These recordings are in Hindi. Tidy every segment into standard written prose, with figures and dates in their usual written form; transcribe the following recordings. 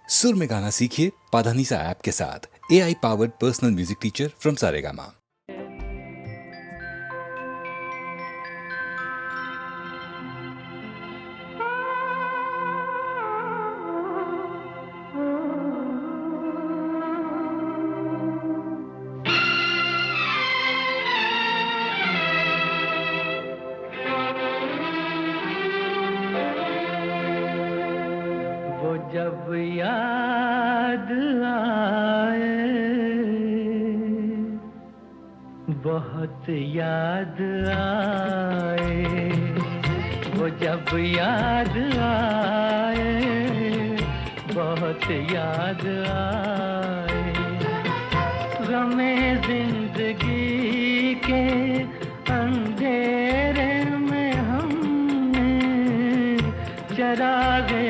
सुर में गाना सीखिए पाधानीसा ऐप के साथ। AI powered personal music teacher from Saregama. जब याद आए, बहुत याद आए, वो जब याद आए, बहुत याद आए, गमे जिंदगी के अंधेरे में हमने चरागे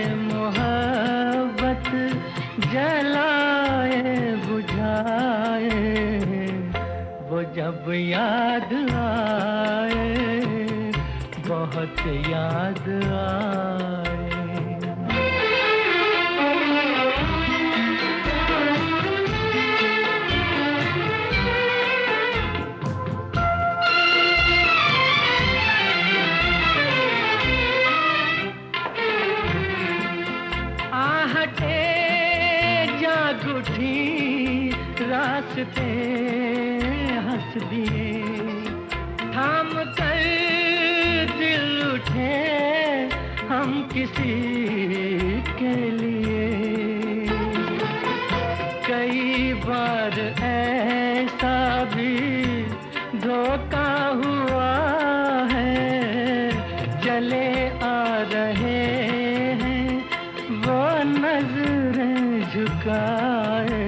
जलाए बुझाए, वो जब याद आए, बहुत याद आए। रास्ते हंस दिए, थाम कर दिल उठे हम किसी के लिए। कई बार ऐसा भी धोखा हुआ है, चले आ रहे हैं वो नजरें झुकाए,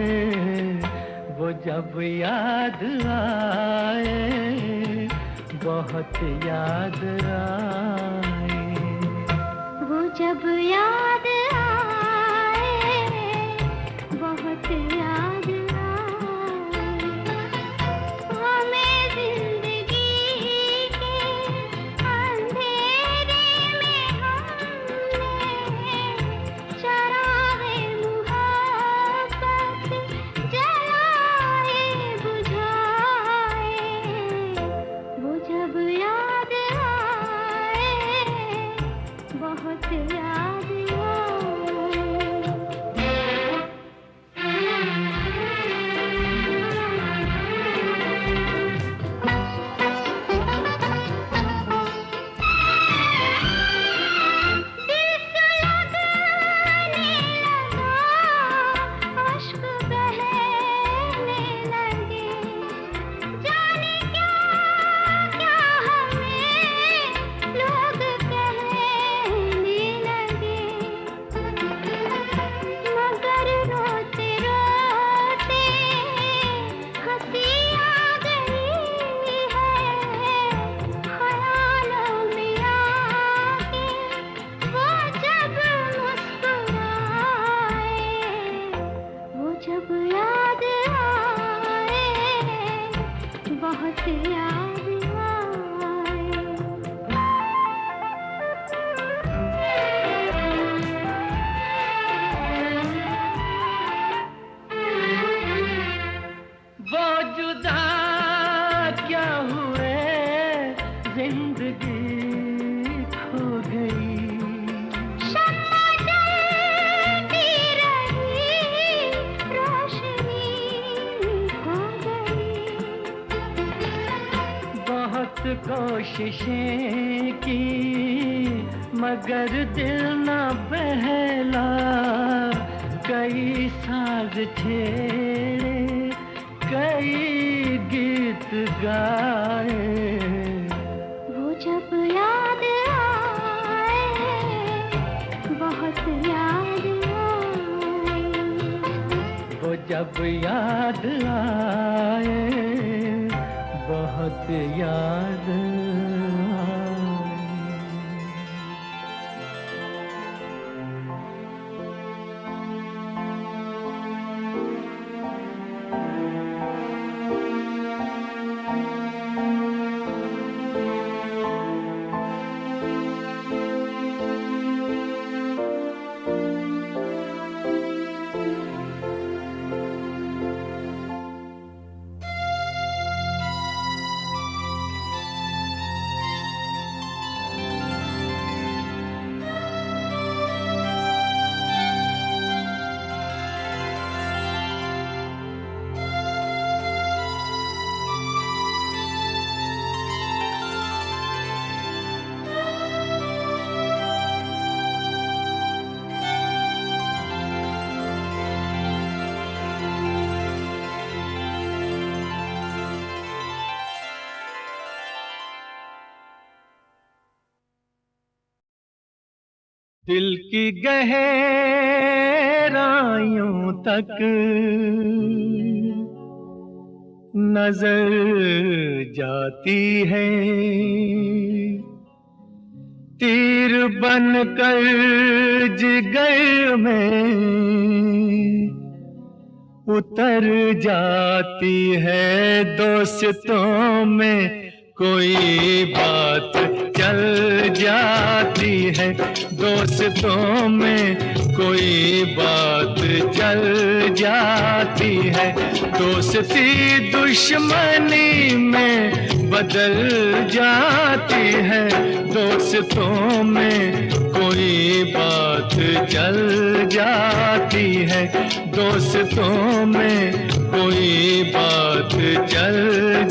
वो जब याद आए, बहुत याद आए, वो जब याद आए, बहुत याद आए, हमें जिंदगी के अंधेरे में हमने चरागे मुहब्बत जलाए बुझाए, वो जब याद आए, बहुत याद कोशिशें की मगर दिल न बहला, कई साज छेड़े, कई गीत गाए, वो जब याद आए, बहुत याद आए, वो जब याद आए, बहुत याद आए। दिल की गहराइयों तक नजर जाती है, तीर बनकर जिगर में उतर जाती है। दोस्तों में कोई बात चल जाती है, दोस्तों में कोई बात चल जाती है। दोस्ती दुश्मनी में बदल जाती है, दोस्तों में कोई बात चल जाती है, दोस्तों में कोई बात चल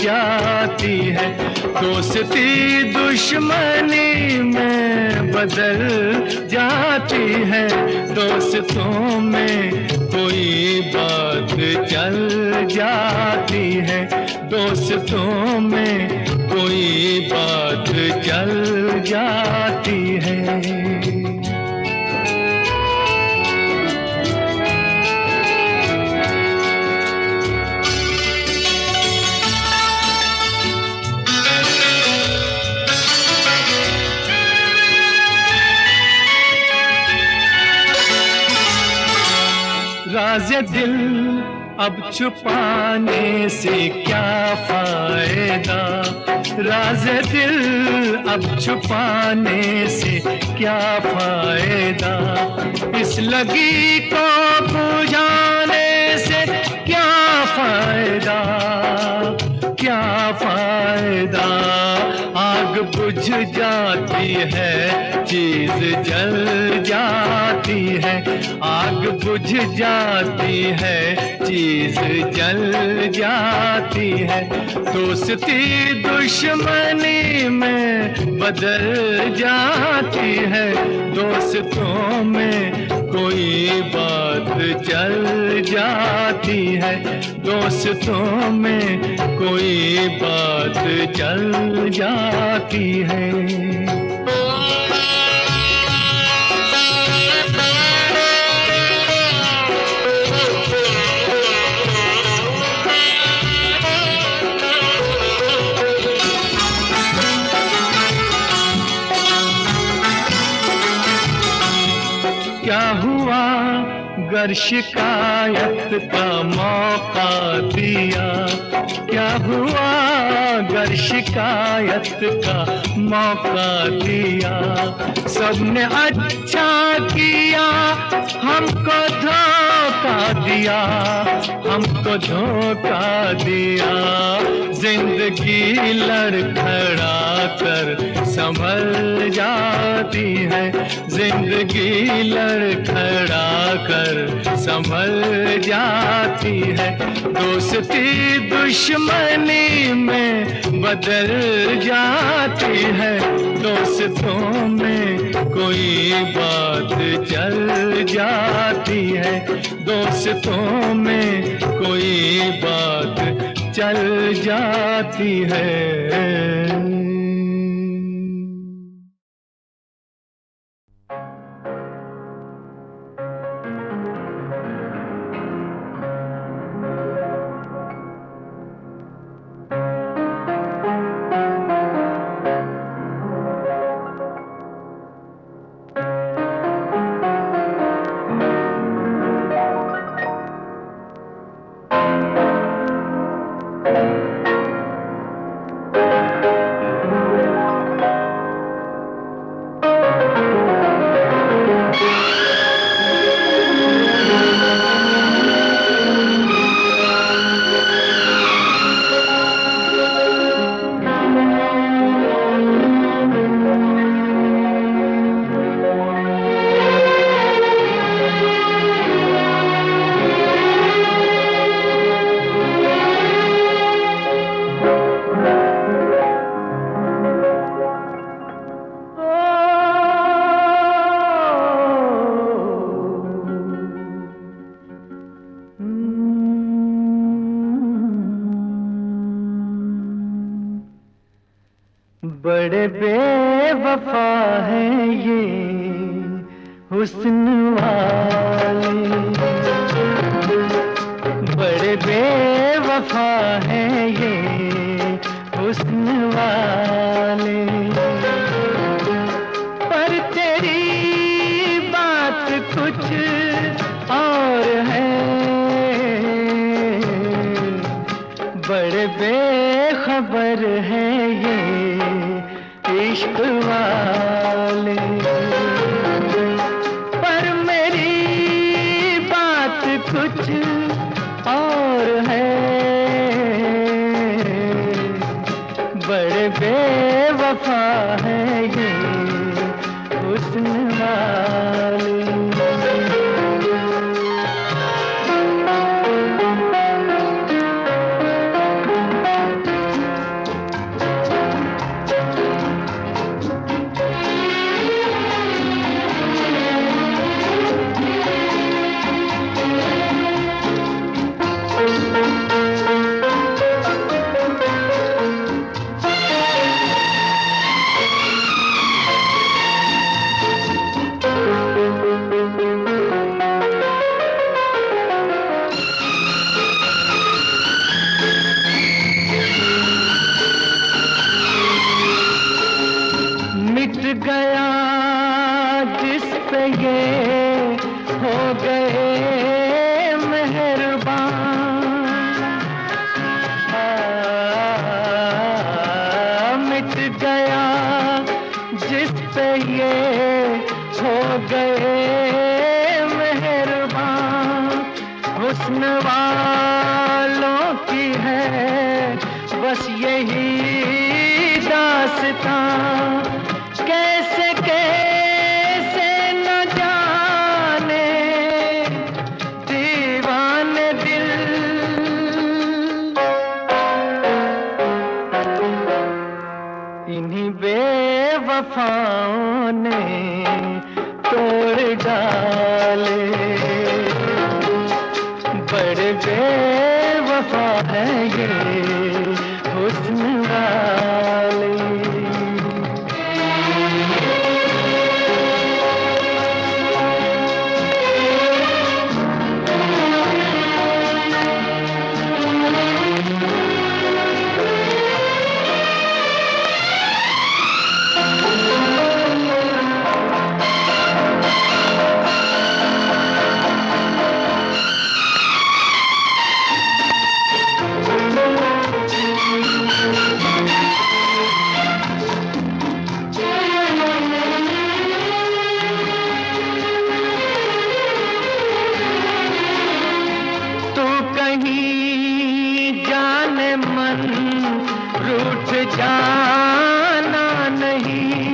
जाती है। दोस्ती दुश्मनी में बदल जाती है, दोस्तों में कोई बात चल जाती है, दोस्तों में कोई बात चल जाती है। राज़ दिल अब छुपाने से क्या फायदा, राज़ दिल अब छुपाने से क्या फायदा, इस लगी को बुझाने से क्या फायदा, क्या फायदा। आग बुझ जाती है, चीज जल जाती है, आग बुझ जाती है, चीज जल जाती है। दोस्ती दुश्मनी में बदल जाती है, दोस्तों में कोई बात चल जाती है, दोस्तों में कोई बात चल जाती है। क्या हुआ गर शिकायत का मौका दिया, क्या हुआ गर शिकायत का मौका दिया। सबने अच्छा किया, हमको धोखा दिया, हमको धोखा दिया। जिंदगी लड़खड़ा कर संभल जाती है, जिंदगी लड़खड़ा कर संभल जाती है। दोस्ती दुश्मनी में बदल जाती है, दोस्तों में कोई बात चल जाती है, दोस्तों में कोई बात चल जाती है। बड़े बेवफा हैं ये हुस्न वाले, बड़े बेवफा हैं ये हुस्न वाले। पर तेरी बात कुछ और है, बड़े बेखबर हैं ये इश्क वाले। पर मेरी बात कुछ और है, बड़े बेवफा है ये हुस्न वाले। गया जिस पे ये हो गए मेहरबान, मिट गया जिस पे ये हो गए मेहरबान। हुस्न वालों की है बस यही दास्तां, कैसे कैसे न जाने दीवाने दिल। इन्हीं बेवफाओं ने तोड़ डाले, बड़े बेवफा है ये हुस्न वाले। रूठ जाना नहीं,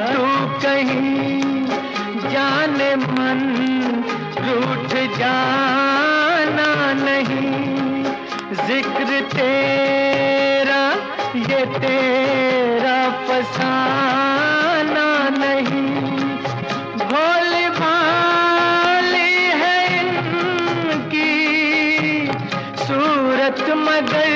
तू कहीं जाने मन रूठ जाना नहीं। जिक्र तेरा ये तेरा फसाना नहीं, भोली भाली है इनकी सूरत मगर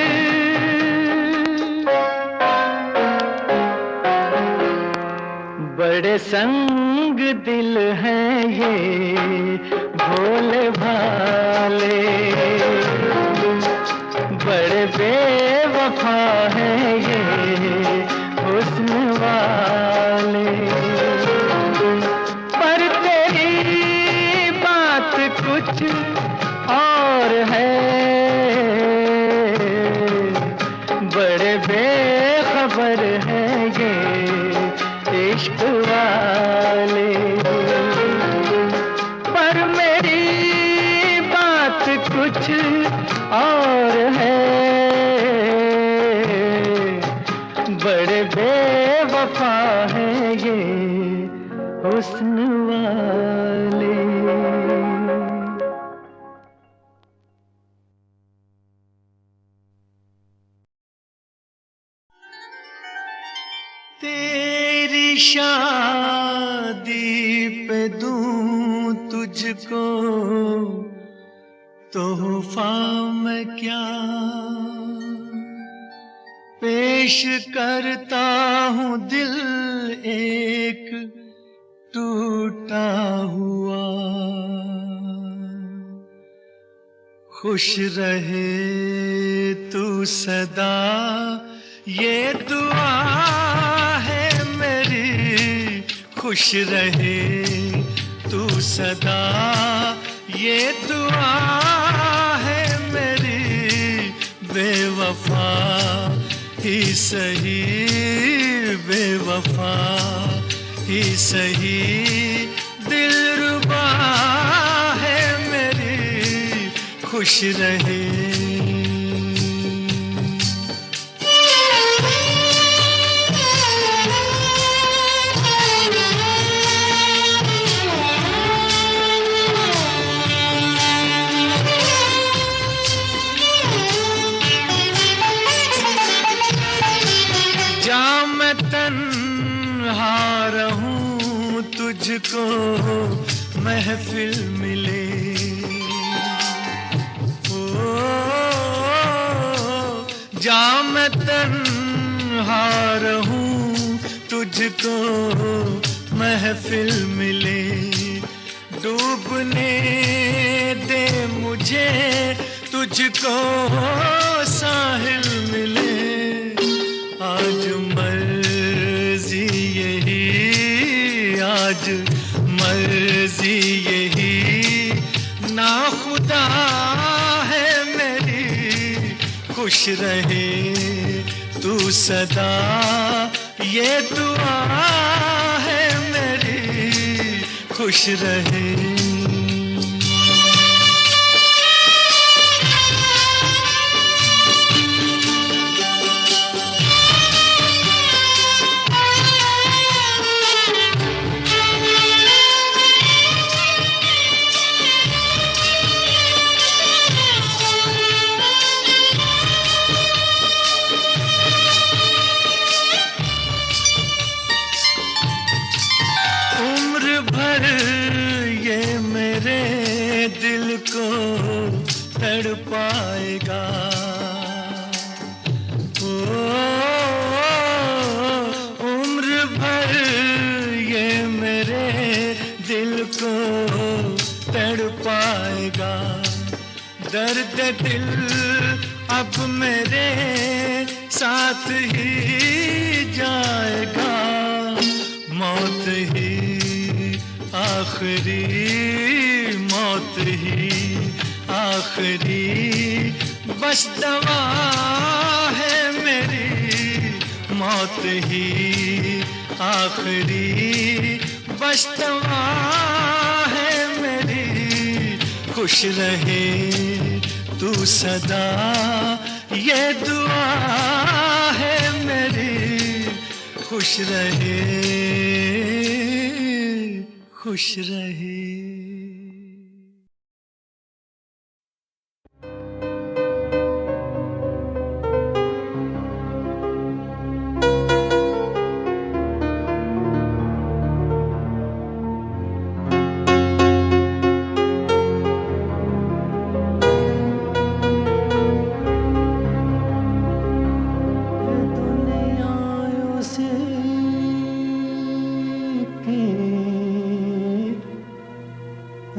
बड़े संग दिल हैं ये भोले भाले, बड़े बेवफा हैं ये हुस्न वाले। पर तेरी बात कुछ और है, बड़े बेखबर हैं ये इश्क वाले। पर मेरी बात कुछ और है, बड़े बेवफा हैं ये हुस्न वाले। तेरी शादी पे दूं तुझको तोहफा मैं क्या, पेश करता हूँ दिल एक टूटा हुआ। खुश रहे तू सदा ये दुआ है मेरी, खुश रहे तू सदा ये दुआ है मेरी। बेवफा ही सही, बेवफा ही सही, दिलरुबा है मेरी, खुश रहे। रहूं तुझको महफिल मिले, ओ जा मैं तन्हा रहूं तुझको महफिल मिले। डूबने दे मुझे तुझको साहिल मिले। आज मर्जी यही, आज मर्जी यही, ना खुदा है मेरी, खुश रहे तू सदा ये दुआ है मेरी, खुश रहे। दिल को तड़पाएगा, ओ उम्र भर ये मेरे दिल को तड़पाएगा। दर्द दिल अब मेरे साथ ही जाएगा। मौत ही आखिरी, मौत ही आखिरी बस दवा है मेरी। मौत ही आखिरी बस दवा है मेरी, खुश रहे तू सदा ये दुआ है मेरी, खुश रहे, खुश रहे।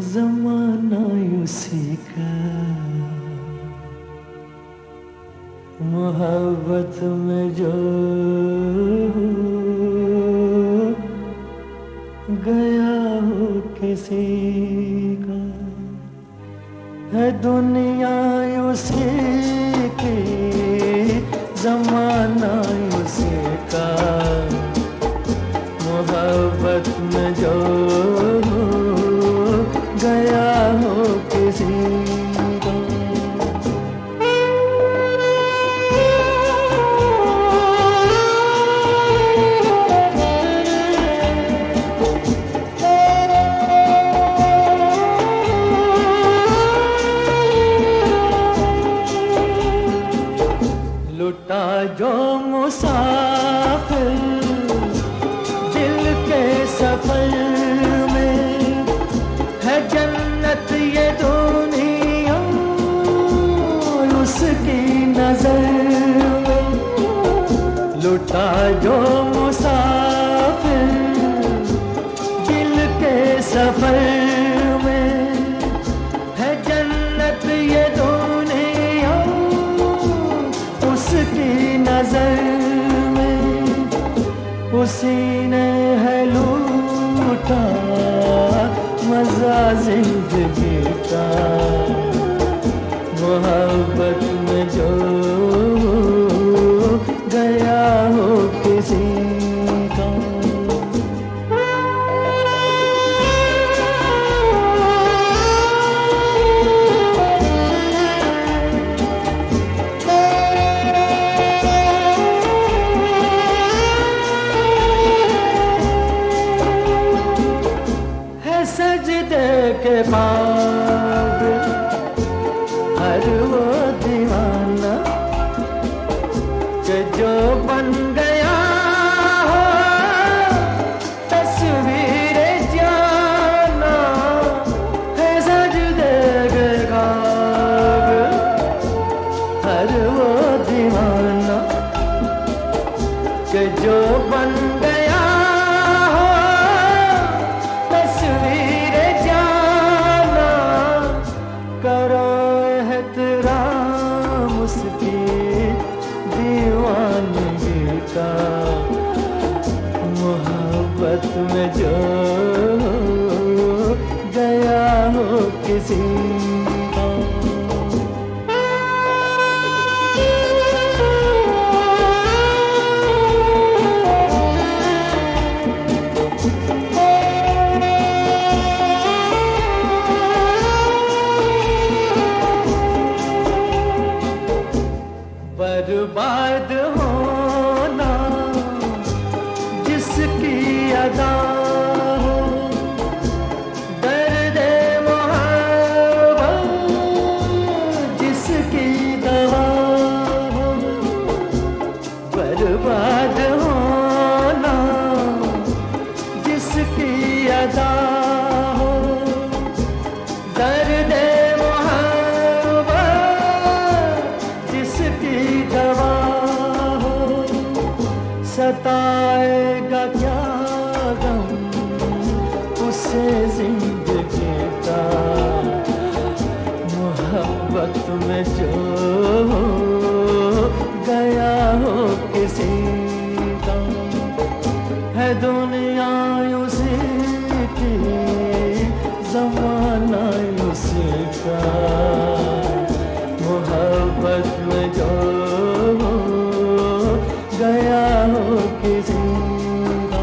ज़माना उसी का मोहब्बत में जो गया हो किसी का है दुनिया उसी की, ज़माना उसी का मोहब्बत में जो गया हो किसी को। लुटा जो मुसाफिर दिल के सफर में, है जन्नत ये दुनिया उसकी नजर में। का मजा जिंदगी का, मोहब्बत में जो गया हो किसी का। है सजदे के बाद हर वो दीवाना कि जो बन गया हो तस्वीर जाना। है सजदे के बाद हर वो दीवाना कि जो बन गया हो तस्वीर जाना। करो एहतराम उसकी दीवानगी का, मोहब्बत में जो गया हो किसी का। बर्बाद होना जिसकी अदा हो, दर्द मोहब्बत जिसकी दवा हो। बर्बाद होना जिसकी अदा हो, दर्द सताएगा क्या गम उसे जिंदगी का, मोहब्बत में जो गया हो किसी का। है दुनिया उसी की, जमाना उसी का, मोहब्बत में जो गया हो किसी का।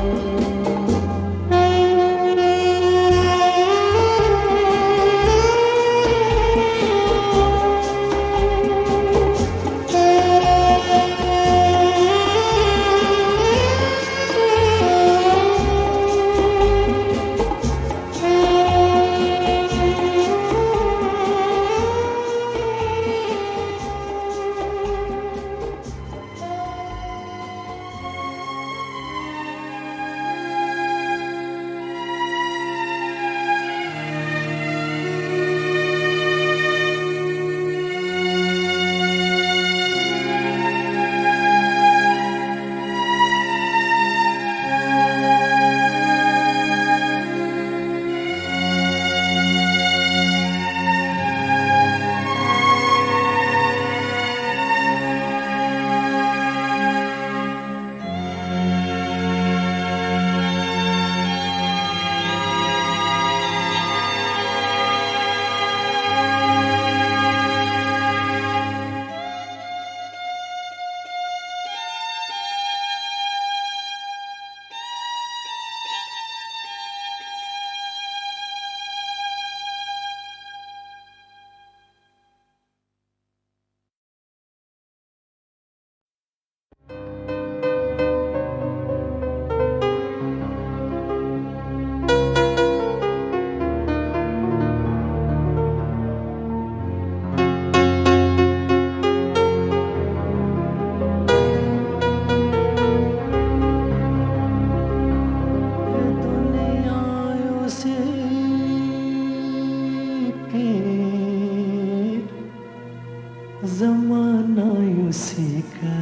जमाना उसी का,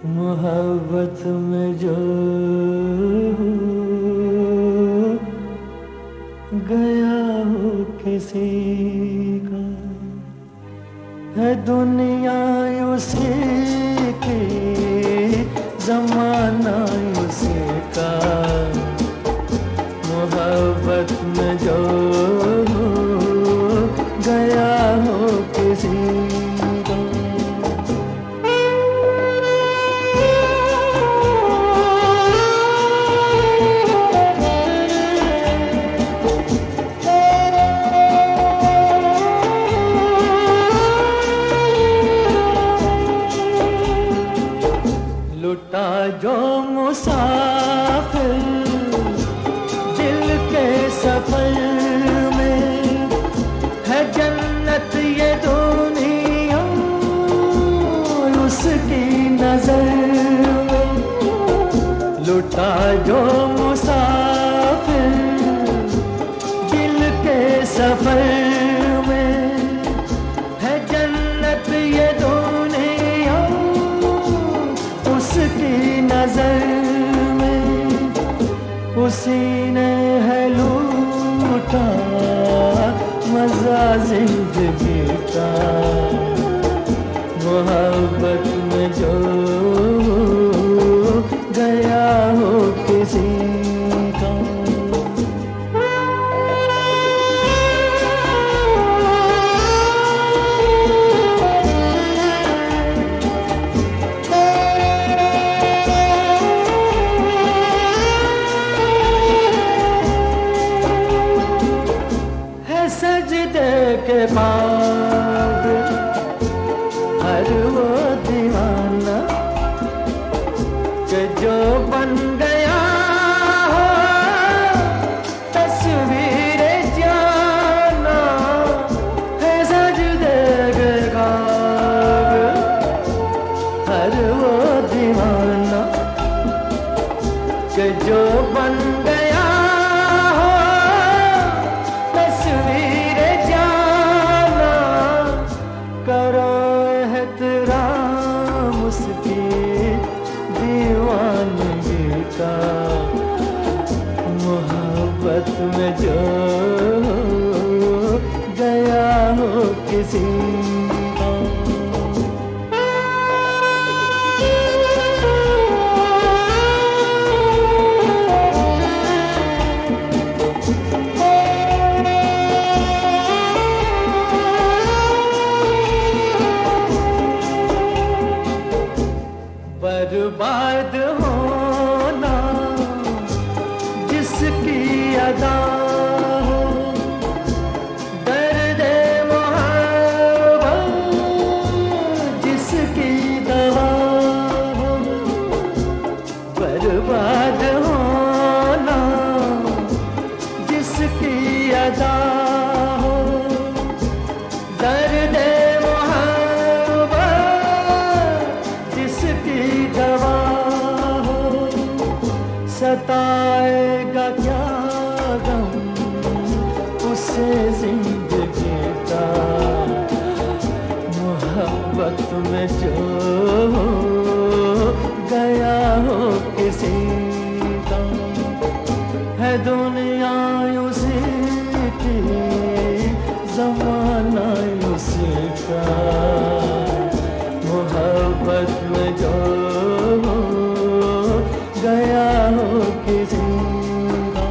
मोहब्बत में जो गया हो किसी का। है दुनिया उसी की, जमाना उसी का जो मुसाफिर दिल के सफर में है जन्नत ये दुनिया उसकी नजर में, उसी ने है लूटा मजा जिंदगी का, मोहब्बत में जो गया हो किसी का। है सजदे के बाद हर वो दीवाना कि जो बन गया हो तस्वीर जाना, है सजदे के बाद हर वो दीवाना कि जो बन गया हो तस्वीर जाना, करो एहतराम उसकी दीवानगी का, मोहब्बत में जो गया हो किसी का। बर्बाद होना जिसकी अदा हो, दर्द मोहब्बत जिसकी दवा हो, बर्बाद होना जिसकी अदा हो, दर्द दवा हो, सताएगा क्या गम उसे जिंदगी का, मोहब्बत में जो गया हो किसी का। है दुनिया उसी की, जमाना उसी का, मोहब्बत में जो गया हो किसी का।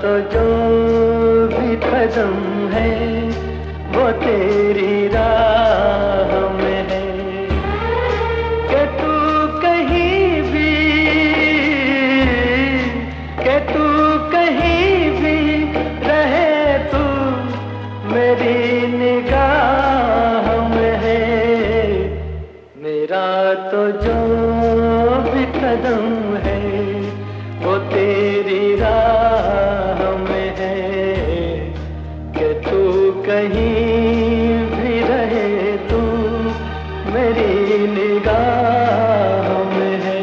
तो जो भी कदम है वो तेरी राह में है कि तू कहीं भी रहे तू मेरी निगाह में है मेरा तो जो भी कदम है वो तेरी राह में है कि तू कहीं भी रहे तू मेरी निगाह में है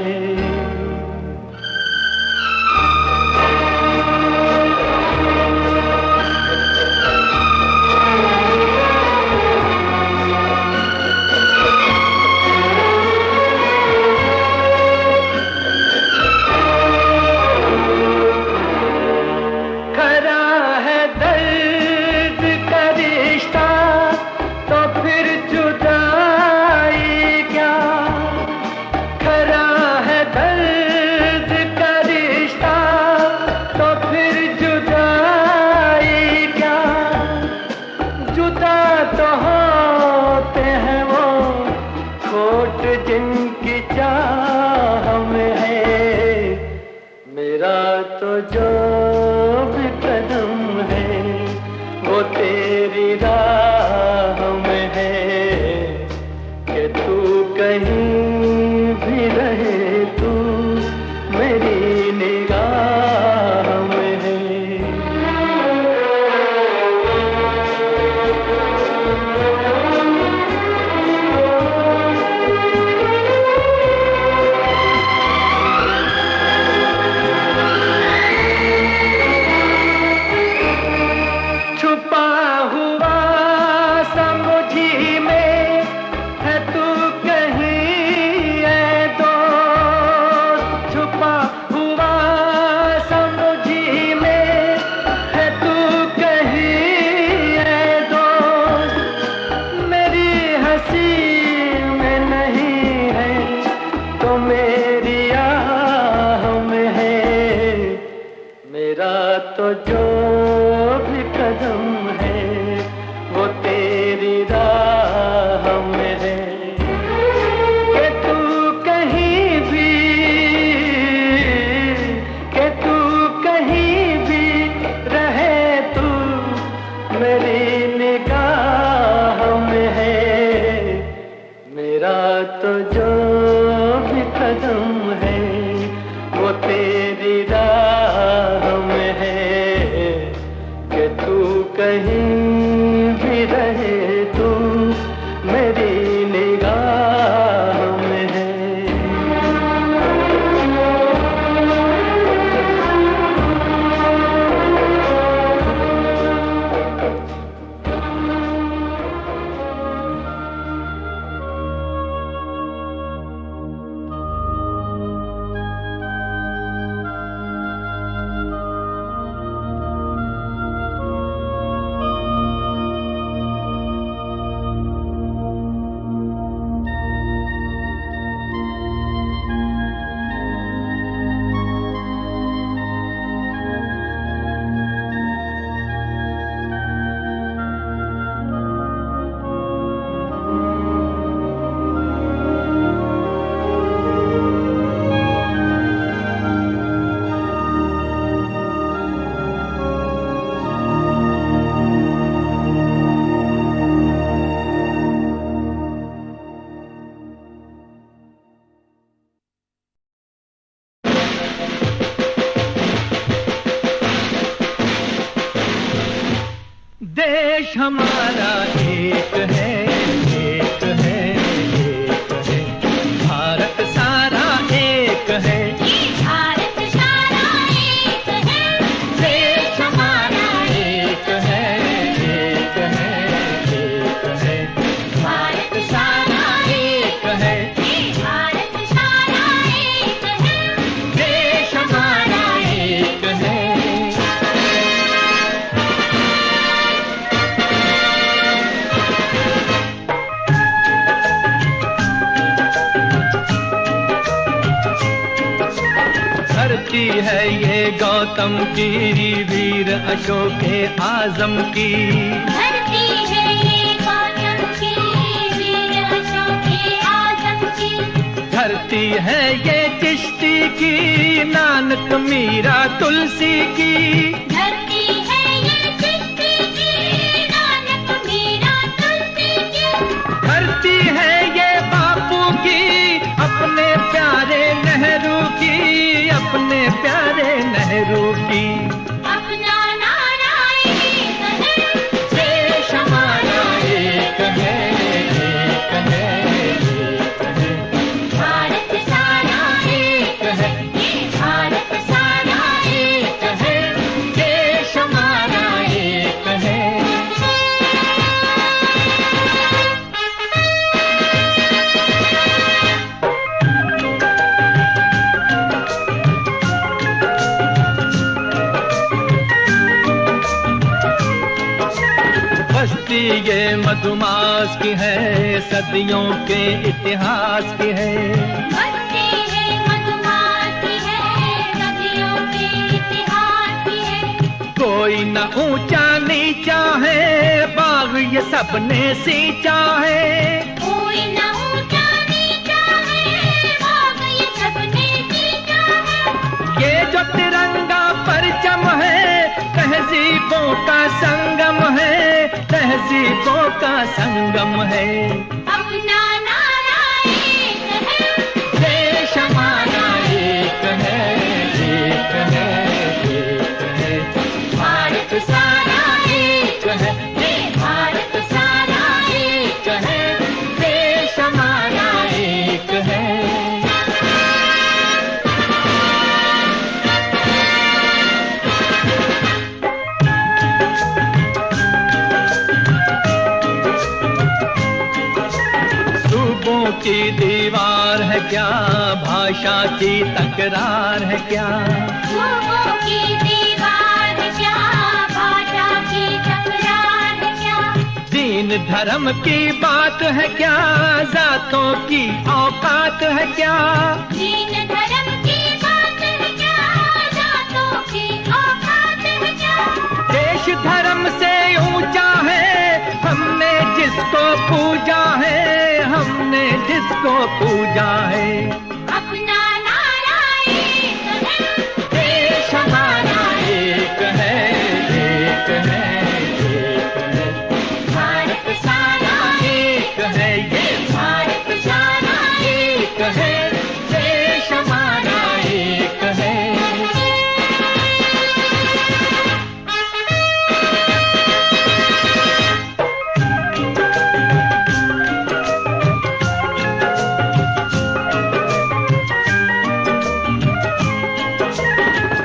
जिनकी चाह में है मेरा तो जो भी कदम है वो तेरी राह में है कि तू कहीं भी रहे तू मेरी निगाह में है तो जो भी कदम है वो तेरी राह में है कि तू कहीं भी रहे तू मेरी निगाह में है मेरा तो जो भी कदम है वो तेरी राह में है कि तू कहीं भी रहे तू मेरी निगाह में है देश हमारा एक है एक है एक है भारत सारा एक है भारत सारा एक है देश हमारा एक है एक है एक है भारत सारा एक है भारत सारा एक है देश हमारा एक है गौतम की, वीर अशोक आजम की। धरती है ये गौतम की, वीर अशोक आजम की। धरती है ये चिश्ती की, नानक मीरा तुलसी की। धरती है ये चिश्ती की, नानक मीरा तुलसी की। धरती है ये बापू की, अपने प्यारे नेहरू की, अपने प्यारे नेहरू की। अपना नारा एक है, देश हमारा एक है, एक है, एक है। भारत सारा एक है, ये भारत सारा एक है, देश हमारा एक है। बस्ती ये मधुमास की है, सदियों के इतिहास की है। बस्ती है मधुमाती है, सदियों के इतिहास की है। कोई न ऊंचा नीचा है, बाग ये सबने सींचा है। कोई न ऊंचा नीचा है, बाग ये सबने सींचा है। ये जो तिरंगा परचम है, तहजीबों का संगम है, तहजीबों का संगम है। अपना नारा एक है, देश हमारा एक है, एक है, एक है। भारत सारा एक है, ये भारत सारा एक है, देश हमारा एक है। सूबों की दीवार है क्या, भाषा की तकरार है क्या। लोगों की दीवार है क्या, भाषा की तकरार है क्या। दीन धर्म की बात है क्या, जातों की औकात है क्या। दीन धर्म की बात है क्या, जातों की औकात है क्या। देश धर्म से ऊंचा है, हमने जिसको पूजा है, हमने जिसको पूजा है। अपना नारा एक है, देश हमारा एक है, एक है, एक है। भारत सारा एक है, ये भारत सारा एक है, देश हमारा एक है।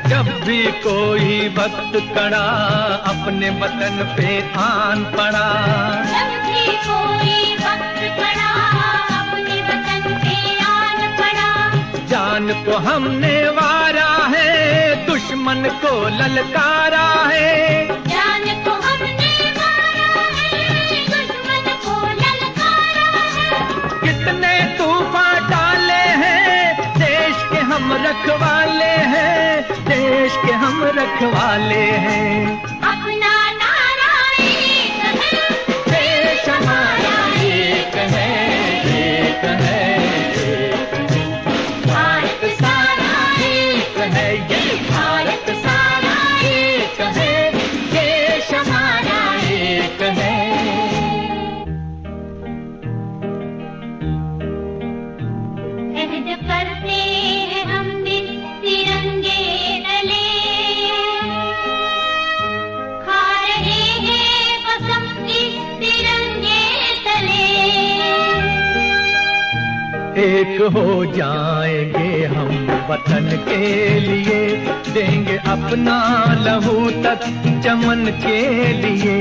जब भी कोई वक्त कड़ा, अपने वतन पे आन पड़ा। जब भी कोई वक्त पड़ा, अपने वतन पे आन पड़ा। जान को हमने वारा है, दुश्मन को ललकारा है। जान को हमने मारा है, दुश्मन को ललकारा है। कितने तूफान डाले हैं, देश के हम रखवाले हैं, देश के हम रखवाले हैं। अपना नारा एक है, देश हमारा एक है, एक है, एक है। भारत सारा एक है, ये भारत सारा एक है, देश हमारा एक है। अहद करते हैं हम दिन तिरंगे तले, खा रहे हैं कसम इस तिरंगे तले। एक हो जाएंगे हम वतन के लिए, देंगे अपना लहू तक चमन के लिए।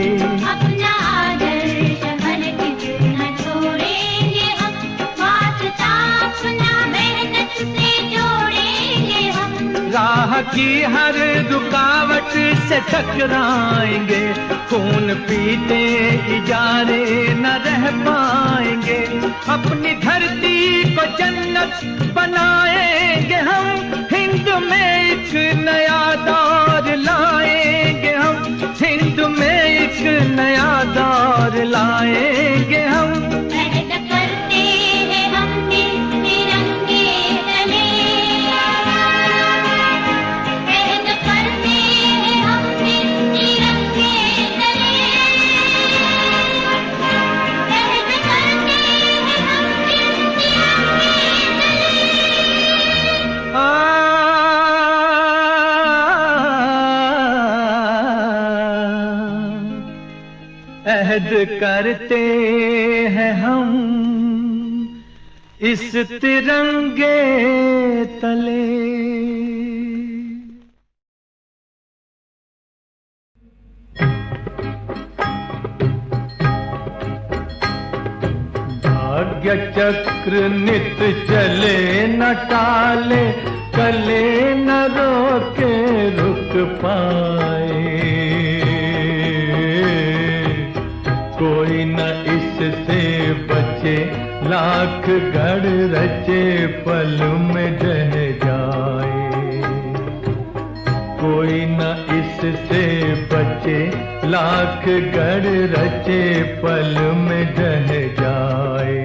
अपना आदर्श हरगिज़ न छोड़ेंगे हम, वास्ता अपना मेहनत से जोड़ेंगे हम। राह की हर रुकावट से टकराएंगे, खून पीते इजारे न रह पाएंगे। अपनी धरती को जन्नत बनाएंगे हम, हिंद में एक नया दौर लाएंगे हम, हिंद में एक नया दौर लाएंगे हम। अहद करते हैं हम तिरंगे तले, अहद करते हैं हम तिरंगे तले, अहद करते हैं हम तिरंगे तले। अहद करते हैं हम इस तिरंगे तले। भाग्य चक्र नित चले न टाले, कले न रोके रुक पाए। कोई न इससे बचे, लाख गढ़ रचे पल में ढह जाए। कोई न इससे बचे, लाख गढ़ रचे पल में ढह जाए।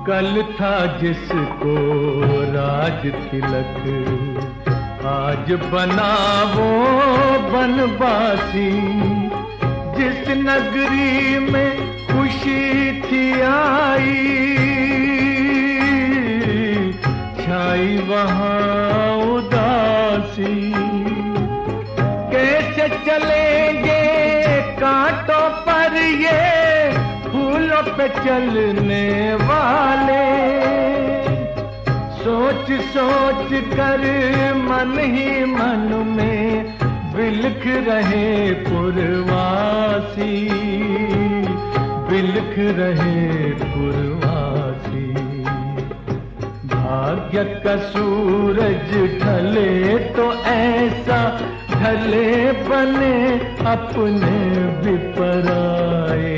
कल था जिसको राज तिलक, आज बना वो बनवासी। जिस नगरी में खुशी थी आई, छाई वहाँ उदासी। कैसे चलेंगे कांटों पर ये फूलों पे चलने वाले। सोच सोच कर मन ही मन में बिलख रहे पुरवासी, बिलख रहे पुरवासी। भाग्य का सूरज ढले तो ऐसा ढले, बने अपने भी पराए।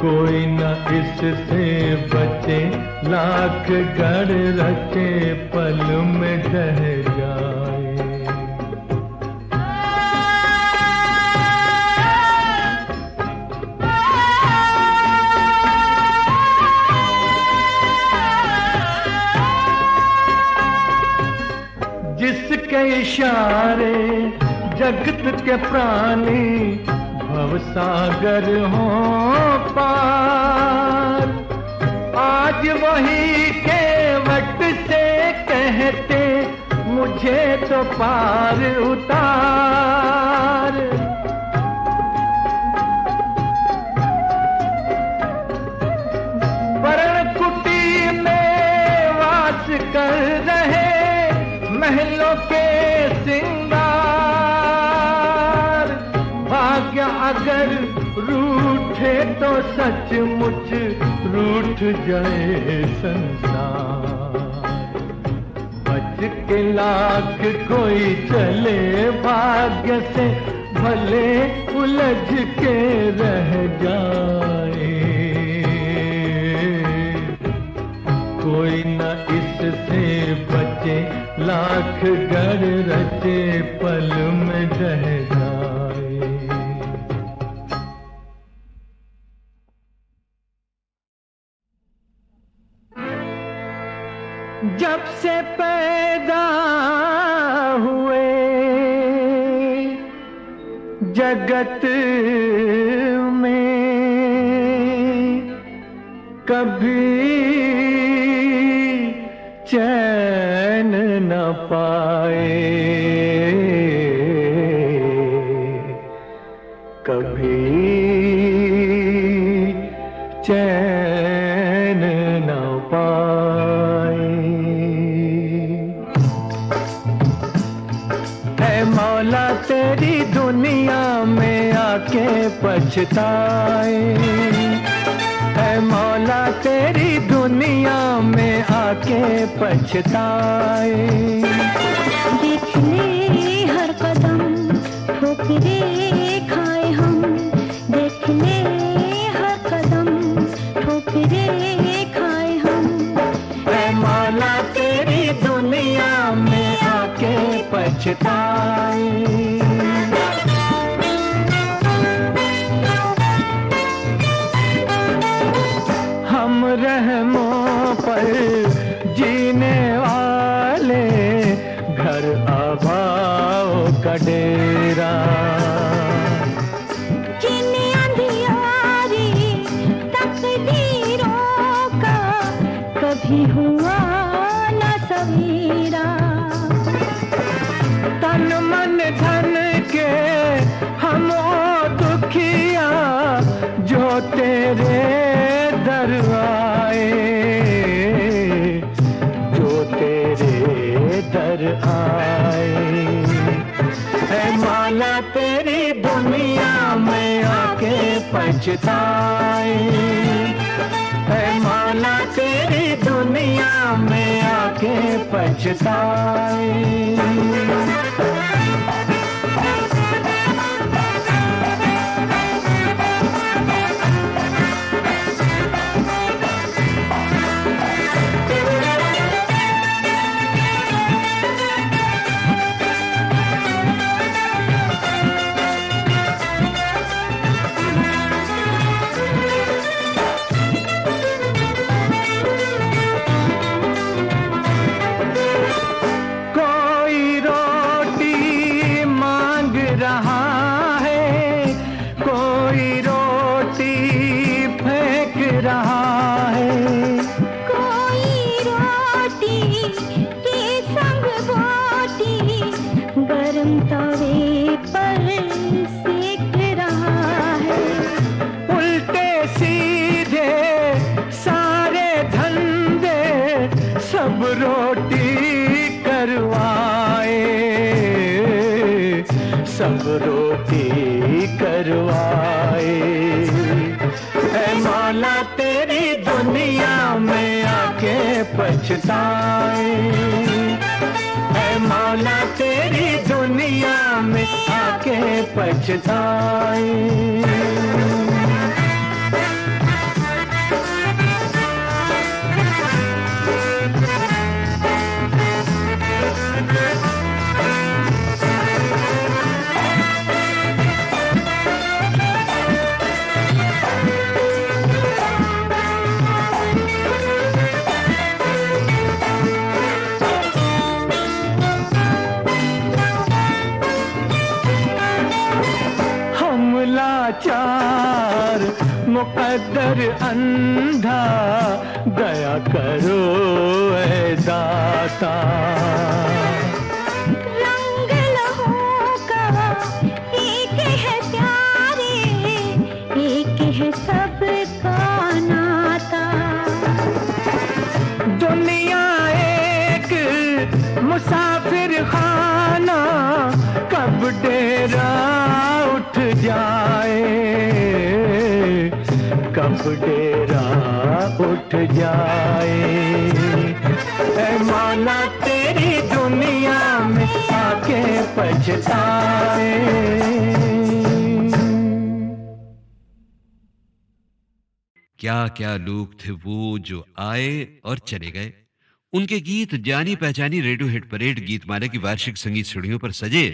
कोई न इससे बचे, लाख गढ़ रचे पल में ढह जाए। जिसके इशारे जगत के प्राणी भवसागर हो पार। आज वही केवट से कहते मुझे तो पार उतार। वरण कुटी में वास कर रहे महलों के सिंगार। भाग्य अगर रूठे तो सचमुच रूठ जाए संसार। बच के लाख कोई चले भाग्य से, भले उलझ के रह जाए। कोई न इससे बचे, लाख गढ़ रचे पल में ढह जाए। जब से पैदा हुए जगत में, कभी चैन न पाए। कभी पछताए। ऐ मौला तेरी दुनिया में आके पछताए। देख ले हर कदम ठोकरे खाए हम, देख ले हर कदम ठोकरे खाए हम। ऐ मौला तेरी दुनिया में आके पछताए। हम रहमों पर जीने वाले, घर आबाओ का डेरा। जिन अंधियारी तकदीरों का कभी हुआ न सवेरा। तन मन धन के हम दुखिया जो तेरे दर आए, जो तेरे दर आए। है मौला तेरी दुनिया में आके पछताए। है मौला तेरी दुनिया में आके पछताए। तवे पर सेक रहा है। उल्टे सीधे सारे धंधे सब रोटी करवाए, सब रोटी करवाए। ऐ मौला तेरी दुनिया में आके पछताए। ऐ मौला तेरी दुनिया में आके पछताए। लाचार मुकद्दर अंधा, दया करो ऐ दाता। रंग लहू का एक है प्यारे, एक है सबका नाता। दुनिया एक मुसाफिर खाना, कब डेरा उठ जाए, कब डेरा उठ जाए। ऐ मौला तेरी दुनिया में आके पछताए। क्या क्या लोग थे वो जो आए और चले गए। उनके गीत जानी पहचानी रेडियो हिट परेड गीतमाला की वार्षिक संगीत सीढ़ियों पर सजे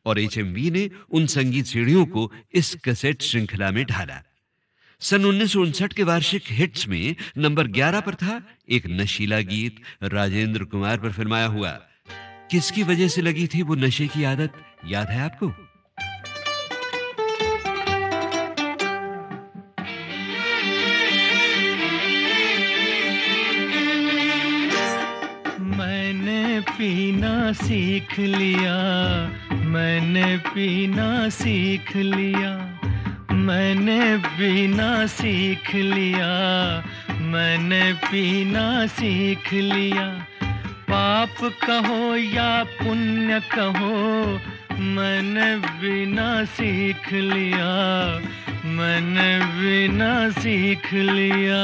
और HMV ने उन संगीत सीढ़ियों को इस कैसेट श्रृंखला में ढाला। सन 1959 के वार्षिक हिट्स में नंबर 11 पर था एक नशीला गीत राजेंद्र कुमार पर फिल्माया हुआ। किसकी वजह से लगी थी वो नशे की आदत, याद है आपको? मैंने पीना सीख लिया, मैंने पीना सीख लिया, मैंने पीना सीख लिया, मैंने पीना सीख लिया। पाप कहो या पुण्य कहो, मैंने भी ना सीख लिया, मैंने भी ना सीख लिया।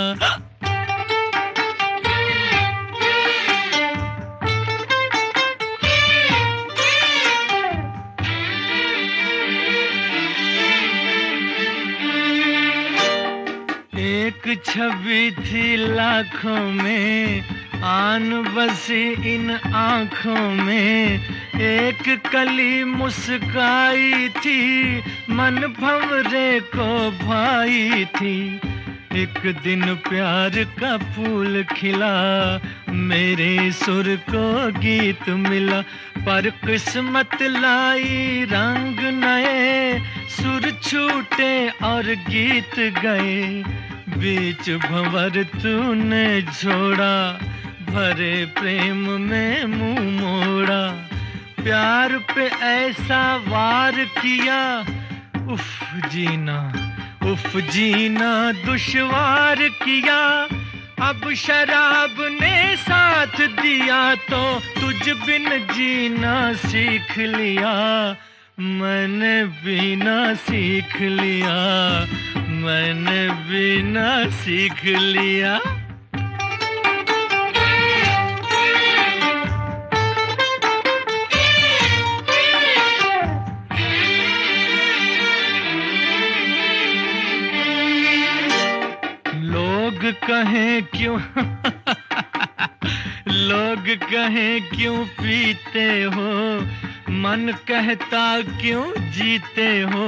एक छवि थी लाखों में, आन बसी इन आँखों में, एक कली मुस्काई थी, मन भंवरे को भाई थी। एक दिन प्यार का फूल खिला, मेरे सुर को गीत मिला, पर किस्मत लाई रंग नए, सुर छूटे और गीत गए। बीच भंवर तूने छोड़ा, भरे प्रेम में मुंह मोड़ा, प्यार पे ऐसा वार किया, उफ जीना दुश्वार किया। अब शराब ने साथ दिया तो तुझ बिन जीना सीख लिया, मैंने भी ना सीख लिया, मैंने भी ना सीख लिया। लोग कहें क्यों लोग कहें क्यों पीते हो, मन कहता क्यों जीते हो।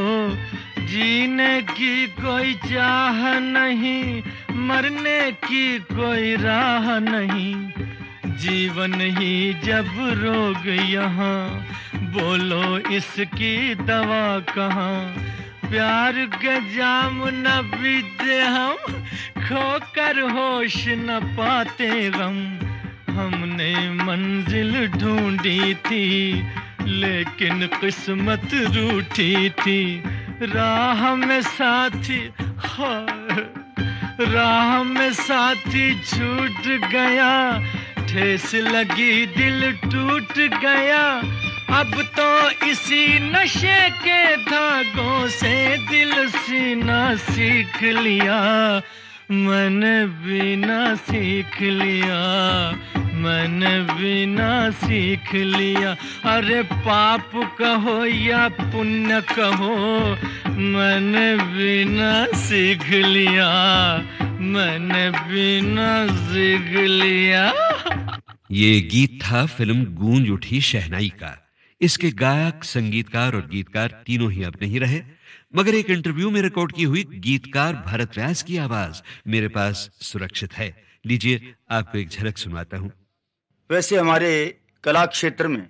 जीने की कोई चाह नहीं, मरने की कोई राह नहीं। जीवन ही जब रोग यहाँ, बोलो इसकी दवा कहाँ। प्यार के जाम न पीते हम, खोकर होश न पाते गम। हमने मंजिल ढूंढी थी, लेकिन किस्मत रूठी थी। राह में साथी राह में साथी छूट गया, ठेस लगी दिल टूट गया। अब तो इसी नशे के धागों से दिल सीना सीख लिया, मैंने भी ना सीख लिया, मैंने भी ना सीख लिया। अरे पाप कहो या पुण्य कहो, मैंने भी ना सीख लिया, मैंने भी ना सीख लिया। ये गीत था फिल्म गूंज उठी शहनाई का। इसके गायक, संगीतकार और गीतकार तीनों ही अब नहीं रहे, मगर एक इंटरव्यू में रिकॉर्ड की हुई गीतकार भरत व्यास की आवाज मेरे पास सुरक्षित है। लीजिए आपको एक झलक सुनाता हूं। वैसे हमारे कला क्षेत्र में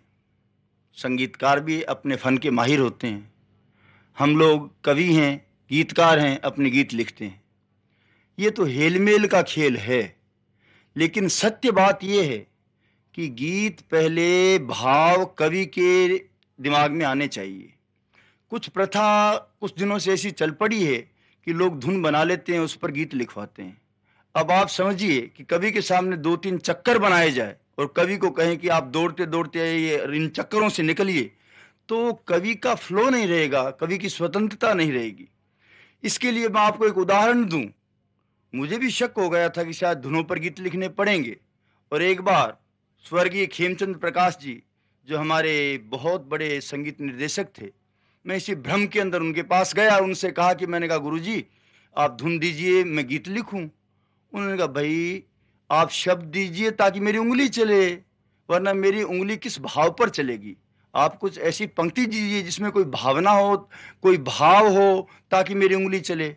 संगीतकार भी अपने फन के माहिर होते हैं। हम लोग कवि हैं, गीतकार हैं, अपने गीत लिखते हैं। ये तो हेलमेल का खेल है, लेकिन सत्य बात यह है कि गीत पहले भाव कवि के दिमाग में आने चाहिए। कुछ प्रथा कुछ दिनों से ऐसी चल पड़ी है कि लोग धुन बना लेते हैं, उस पर गीत लिखवाते हैं। अब आप समझिए कि कवि के सामने 2-3 चक्कर बनाए जाए और कवि को कहें कि आप दौड़ते दौड़ते ये इन चक्करों से निकलिए, तो कवि का फ्लो नहीं रहेगा, कवि की स्वतंत्रता नहीं रहेगी। इसके लिए मैं आपको एक उदाहरण दूं। मुझे भी शक हो गया था कि शायद धुनों पर गीत लिखने पड़ेंगे, और एक बार स्वर्गीय खेमचंद प्रकाश जी, जो हमारे बहुत बड़े संगीत निर्देशक थे, मैं इसी भ्रम के अंदर उनके पास गया। उनसे कहा कि मैंने कहा गुरुजी आप धुन दीजिए, मैं गीत लिखूं। उन्होंने कहा भाई आप शब्द दीजिए ताकि मेरी उंगली चले, वरना मेरी उंगली किस भाव पर चलेगी। आप कुछ ऐसी पंक्ति दीजिए जिसमें कोई भावना हो, कोई भाव हो, ताकि मेरी उंगली चले।